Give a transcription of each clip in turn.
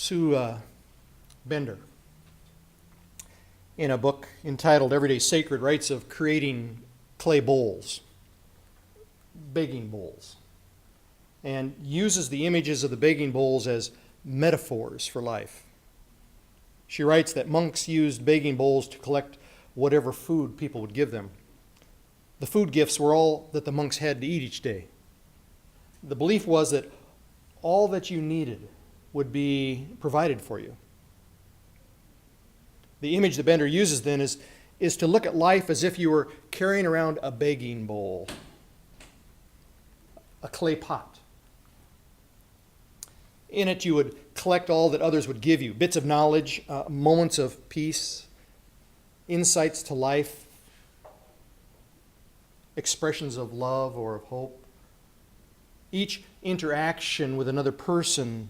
Sue Bender, in a book entitled Everyday Sacred, writes of creating clay bowls, begging bowls, and uses the images of the begging bowls as metaphors for life. She writes that monks used begging bowls to collect whatever food people would give them. The food gifts were all that the monks had to eat each day. The belief was that all that you needed would be provided for you. The image that Bender uses then is to look at life as if you were carrying around a begging bowl, a clay pot. In it you would collect all that others would give you, bits of knowledge, moments of peace, insights to life, expressions of love or of hope. Each interaction with another person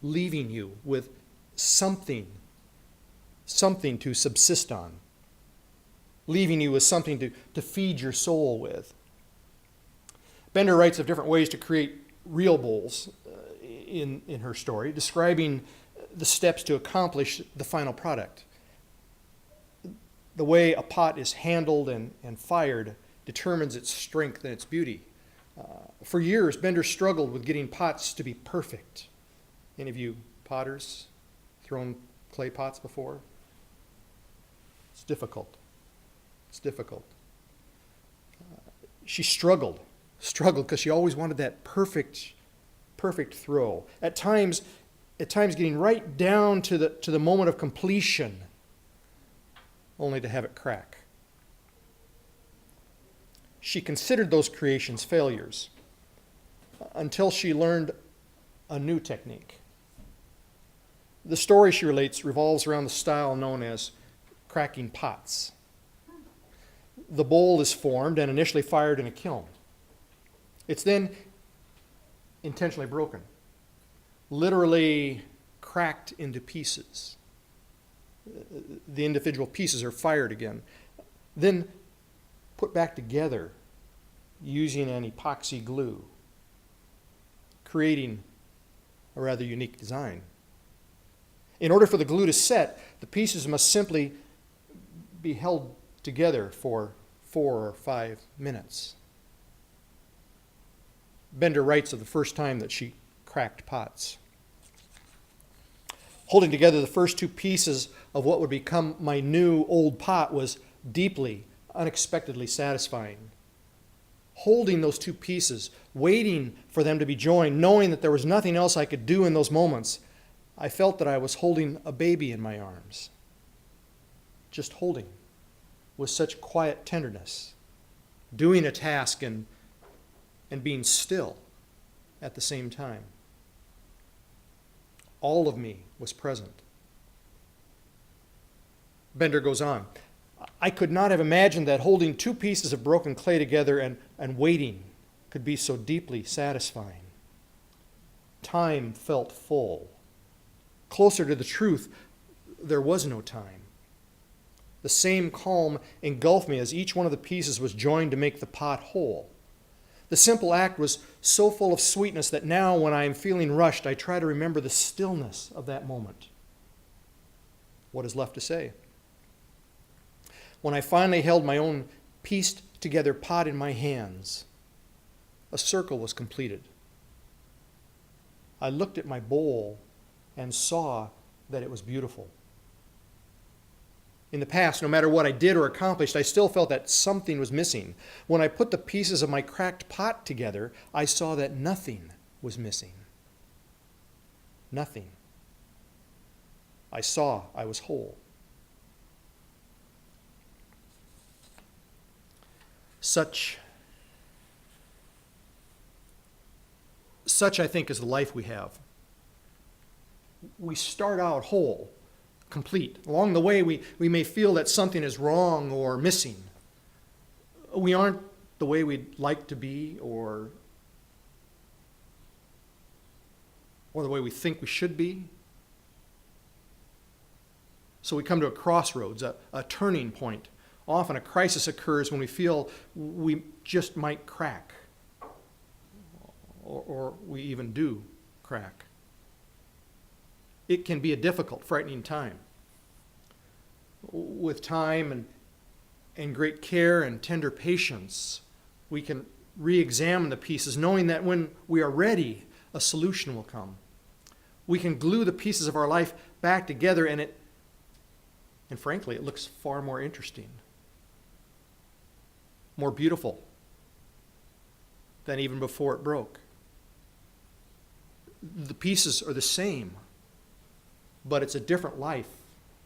leaving you with something to subsist on, leaving you with something to feed your soul with. Bender writes of different ways to create real bowls in her story, describing the steps to accomplish the final product. The way a pot is handled and fired determines its strength and its beauty. For years, Bender struggled with getting pots to be perfect. Any of you potters thrown clay pots before? It's difficult. It's difficult. She struggled because she always wanted that perfect throw. At times getting right down to the moment of completion, only to have it crack. She considered those creations failures until she learned a new technique. The story she relates revolves around the style known as cracking pots. The bowl is formed and initially fired in a kiln. It's then intentionally broken, literally cracked into pieces. The individual pieces are fired again, then put back together using an epoxy glue, creating a rather unique design. In order for the glue to set, the pieces must simply be held together for 4 or 5 minutes. Bender writes of the first time that she cracked pots. Holding together the first 2 pieces of what would become my new old pot was deeply, unexpectedly satisfying. Holding those 2 pieces, waiting for them to be joined, knowing that there was nothing else I could do in those moments, I felt that I was holding a baby in my arms. Just holding with such quiet tenderness, doing a task and being still at the same time. All of me was present. Bender goes on. I could not have imagined that holding 2 pieces of broken clay together and waiting could be so deeply satisfying. Time felt full. Closer to the truth, there was no time. The same calm engulfed me as each one of the pieces was joined to make the pot whole. The simple act was so full of sweetness that now, when I am feeling rushed, I try to remember the stillness of that moment. What is left to say? When I finally held my own pieced together pot in my hands, a circle was completed. I looked at my bowl and saw that it was beautiful. In the past, no matter what I did or accomplished, I still felt that something was missing. When I put the pieces of my cracked pot together, I saw that nothing was missing. Nothing. I saw I was whole. Such, I think, is the life we have. We start out whole, complete. Along the way, we may feel that something is wrong or missing. We aren't the way we'd like to be or the way we think we should be. So we come to a crossroads, a turning point. Often a crisis occurs when we feel we just might crack, or we even do crack. It can be a difficult, frightening time. With time and great care and tender patience, we can re-examine the pieces, knowing that when we are ready, a solution will come. We can glue the pieces of our life back together, and frankly, it looks far more interesting, more beautiful than even before it broke. The pieces are the same, but it's a different life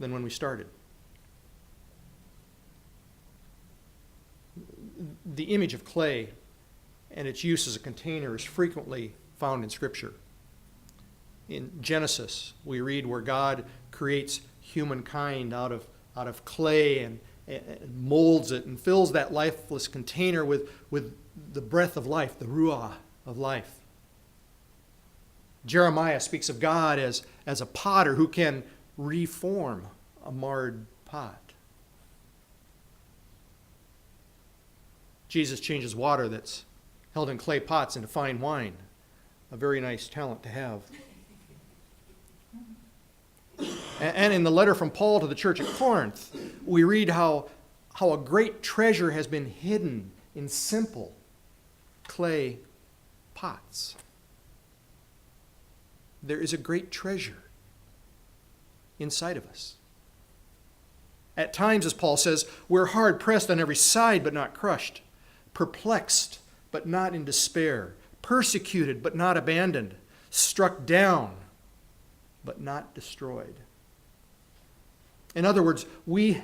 than when we started. The image of clay and its use as a container is frequently found in Scripture. In Genesis, we read where God creates humankind out of clay and molds it and fills that lifeless container with the breath of life, the ruah of life. Jeremiah speaks of God as a potter who can reform a marred pot. Jesus changes water that's held in clay pots into fine wine, a very nice talent to have. And in the letter from Paul to the church at Corinth, we read how a great treasure has been hidden in simple clay pots. There is a great treasure inside of us. At times, as Paul says, we're hard pressed on every side but not crushed, perplexed but not in despair, persecuted but not abandoned, struck down but not destroyed. In other words, we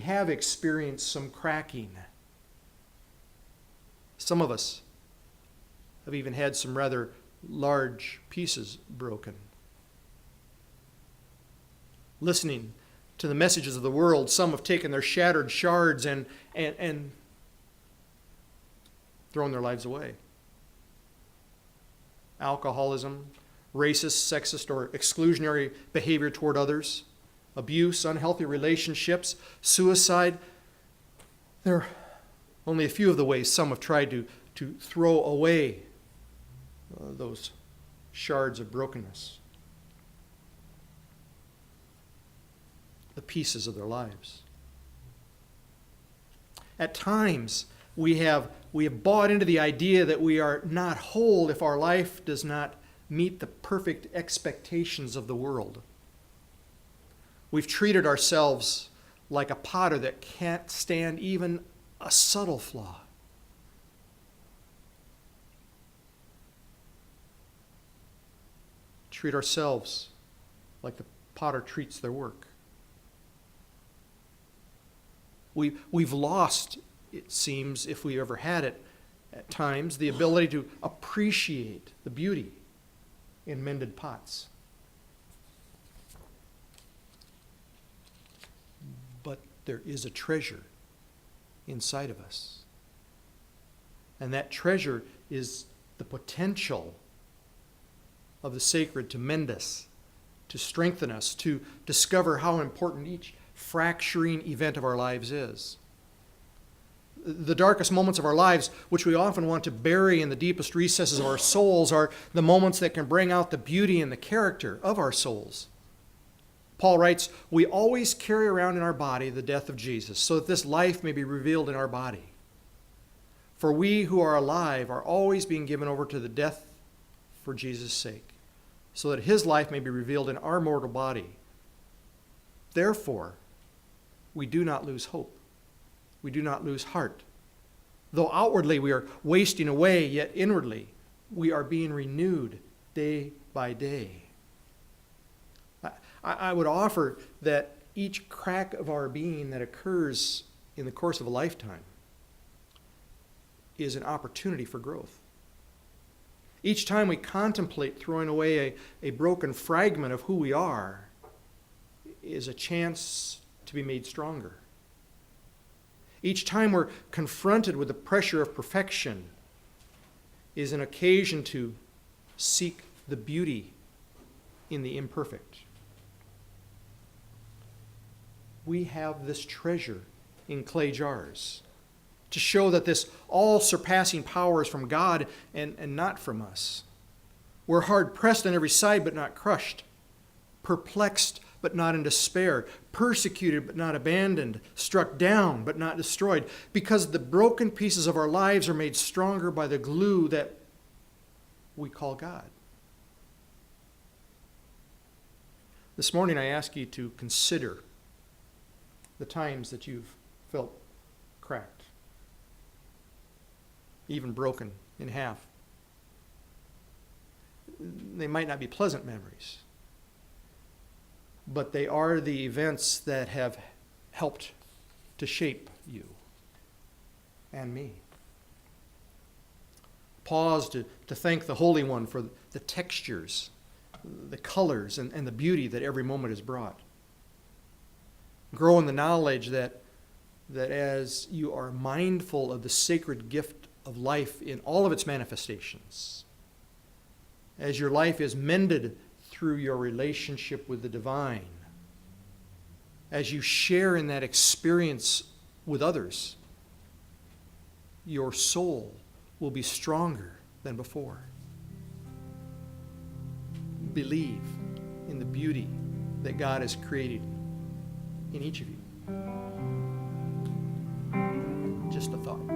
have experienced some cracking. Some of us have even had some rather large pieces broken. Listening to the messages of the world, some have taken their shattered shards and thrown their lives away. Alcoholism, racist, sexist, or exclusionary behavior toward others, abuse, unhealthy relationships, suicide. There are only a few of the ways some have tried to throw away those shards of brokenness, the pieces of their lives. At times, we have bought into the idea that we are not whole if our life does not meet the perfect expectations of the world. We've treated ourselves like a potter that can't stand even a subtle flaw. Treat ourselves like the potter treats their work. We've lost, it seems, if we ever had it at times, the ability to appreciate the beauty in mended pots. But there is a treasure inside of us. And that treasure is the potential of the sacred to mend us, to strengthen us, to discover how important each fracturing event of our lives is. The darkest moments of our lives, which we often want to bury in the deepest recesses of our souls, are the moments that can bring out the beauty and the character of our souls. Paul writes, "We always carry around in our body the death of Jesus, so that this life may be revealed in our body. For we who are alive are always being given over to the death for Jesus' sake, so that his life may be revealed in our mortal body. Therefore, we do not lose hope. We do not lose heart. Though outwardly we are wasting away, yet inwardly we are being renewed day by day." I would offer that each crack of our being that occurs in the course of a lifetime is an opportunity for growth. Each time we contemplate throwing away a broken fragment of who we are is a chance to be made stronger. Each time we're confronted with the pressure of perfection is an occasion to seek the beauty in the imperfect. We have this treasure in clay jars to show that this all-surpassing power is from God and not from us. We're hard pressed on every side, but not crushed. Perplexed, but not in despair. Persecuted, but not abandoned. Struck down, but not destroyed. Because the broken pieces of our lives are made stronger by the glue that we call God. This morning I ask you to consider the times that you've felt cracked, even broken in half. They might not be pleasant memories, but they are the events that have helped to shape you and me. Pause to thank the Holy One for the textures, the colors, and the beauty that every moment has brought. Grow in the knowledge that as you are mindful of the sacred gift of life in all of its manifestations, as your life is mended through your relationship with the divine, as you share in that experience with others, your soul will be stronger than before. Believe in the beauty that God has created in each of you. Just a thought.